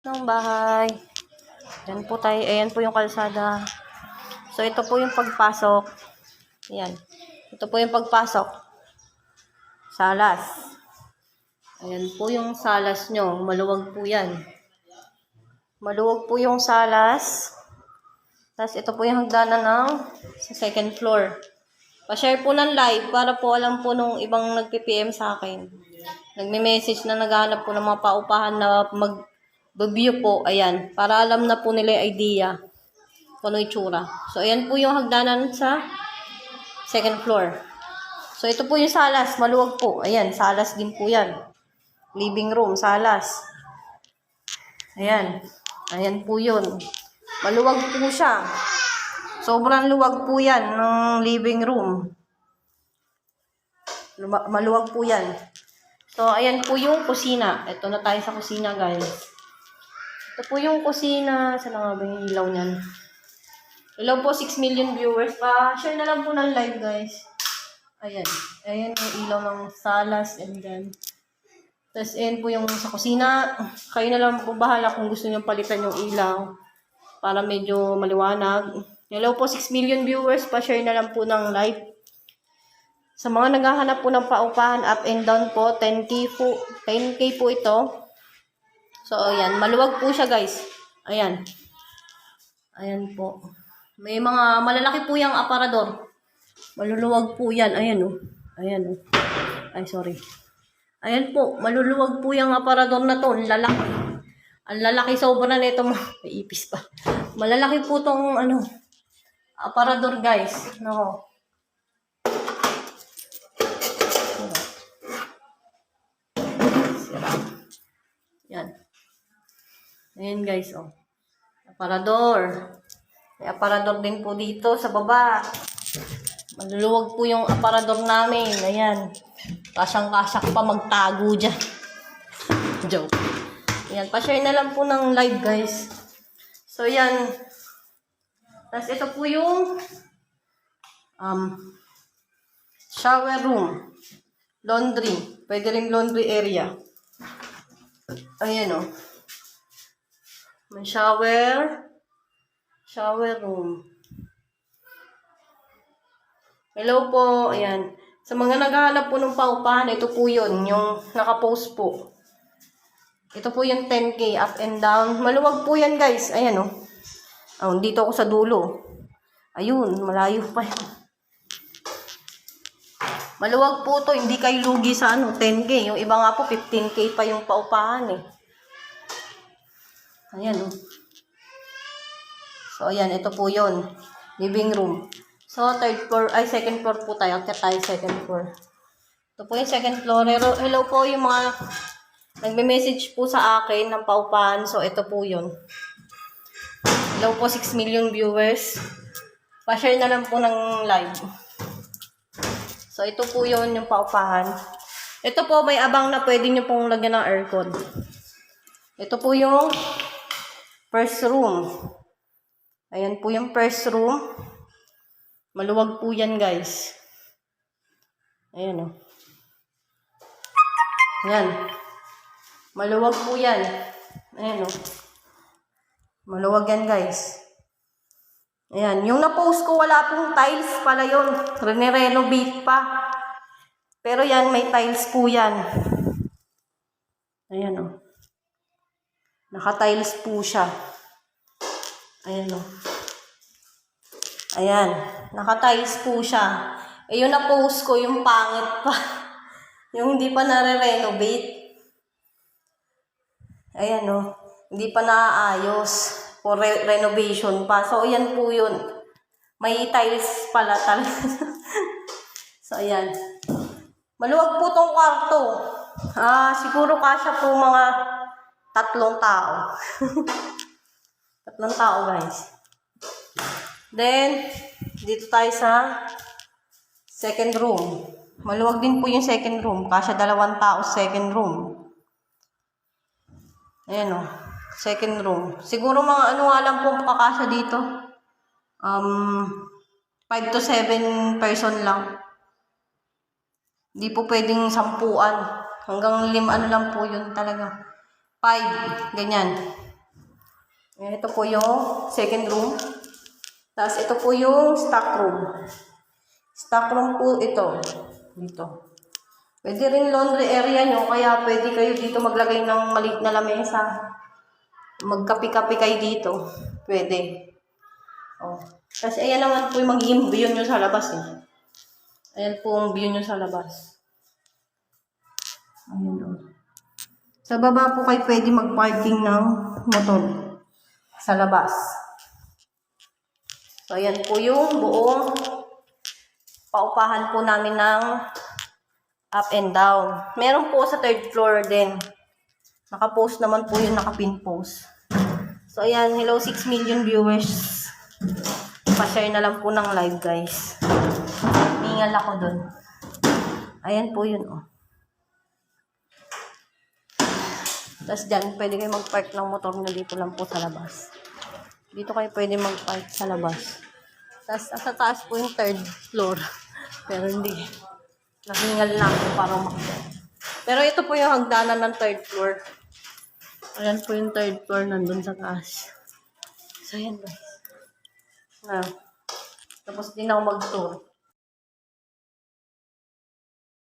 ng bahay. Yan po tayo. Ayan po yung kalsada. So, ito po yung pagpasok. Ayan. Ito po yung pagpasok. Salas. Ayan po yung salas nyo. Maluwag po yan. Maluwag po yung salas. Tapos, ito po yung hagdanan ng sa second floor. Pa-share po ng live para po alam po nung ibang nag-PPM sa akin. Nagme-message na naghahanap po ng mga paupahan na mag-review po. Ayan. Para alam na po nila yung idea kung ano itsura. So, ayan po yung hagdanan sa second floor. So, ito po yung salas. Maluwag po. Ayan. Salas din po yan. Living room. Salas. Ayan. Ayan po yun. Maluwag po siya. Sobrang luwag po yan ng living room. Maluwag po yan. So, ayan po yung kusina. Ito na tayo sa kusina, guys. Ito po yung kusina. Saan nga ba yung ilaw niyan? Ilaw po, 6 million viewers. Pa-share na lang po ng live, guys. Ayan. Ayan yung ilaw ng salas and then. Tapos, ayan po yung sa kusina. Kayo na lang po bahala kung gusto nyo palitan yung ilaw. Para medyo maliwanag. Hello po, 6 million viewers. Pa-share na lang po ng live. Sa mga naghahanap po ng paupahan, up and down po, 10K po ito. So, ayan. Maluwag po siya, guys. Ayan. Ayan po. May mga malalaki po yung aparador. Maluluwag po yan. Ayan, oh. Ayan, oh. Ay, sorry. Ayan po. Maluluwag po yung aparador na to. Lalaki. Ang lalaki sobra na ito. May ipis pa. Malalaki po tong, aparador, guys. Nako. Yan. Ayan, guys, oh. Aparador. May aparador din po dito sa baba. Maluluwag po yung aparador namin. Ayan. Kasyang-kasyak pa magtago dyan. Joke. Ayan. Pa-share na lang po ng live, guys. So, yan. Tapos, ito po yung shower room. Laundry. Pwede rin laundry area. Ayan, oh. May shower. Shower room. Hello po. Ayan. Sa mga naghahanap po ng paupahan, ito po yun. Yung nakapost po. Ito po yung 10K up and down. Maluwag po yan, guys. Ayan, oh. Oh, dito ako sa dulo. Ayun, malayo pa yun. Maluwag po to. Hindi kayo lugi sa 10K. Yung iba nga po, 15K pa yung paupahan, eh. Ayan, oh. So, ayan. Ito po yun. Living room. So, second floor po tayo. Kaya tayo second floor. Ito po yung second floor. Hello po yung mga nagme-message po sa akin ng paupahan. So, ito po yun. Hello po, 6 million viewers. Pa-share na lang po ng live. So, ito po yun yung paupahan. Ito po, may abang na pwede nyo pong lagyan ng aircon. Ito po yung first room. Ayan po yung first room. Maluwag po yan, guys. Ayan, oh. Ayan. Maluwag po yan. Ayan, oh. Maluwag yan, guys. Ayan. Yung na-post ko, wala pong tiles pala yun. Rene-renovate pa. Pero yan, may tiles po yan. Ayan, oh. Naka-tiles po siya. Ayan, oh. Ayan. Naka-tiles po siya. Eh, yung na-post ko, yung pangit pa. Yung hindi pa nare-renovate. Ayan, oh. Hindi pa naaayos. For renovation pa. So, ayan po yun. May tiles pala talaga. So, ayan. Maluwag po tong kwarto. Siguro kasya po mga 3 tao. 3 tao, guys. Then, dito tayo sa second room. Maluwag din po yung second room. Kasya 2 tao second room. Ayan, oh. Second room. Siguro mga nga lang po kakasya dito. 5 to 7 person lang. Hindi po pwedeng 10. Hanggang 5 lang po yun talaga. 5. Ganyan. Ayan, ito po yung second room. Tapos ito po yung stock room. Stock room po ito. Dito. Pwede rin laundry area nyo, kaya pwede kayo dito maglagay ng maliit na lamesa. Magkapi-kapi kayo dito. Pwede. Oh. Kasi ayan naman po yung magiging view nyo sa labas eh. Ayan po ang view nyo sa labas. Ayan o. Sa baba po kayo pwede mag-parking ng motor sa labas. So, ayan po yung buong paupahan po namin ng up and down. Meron po sa third floor din. Naka-post naman po yung naka-pin post. So, ayan. Hello 6 million viewers. Pa-share na lang po ng live, guys. Hingal ako dun. Ayan po yun, oh. Tapos dyan, pwede kayo mag-park ng motor na dito lang po sa labas. Dito kayo pwede mag-park sa labas. Tapos, sa taas po yung third floor. Pero hindi. Nahingal na ako para umakit. Pero ito po yung hagdanan ng third floor. Ayan po yung third floor nandun sa taas. So, ayan guys. Tapos din ako mag-tour.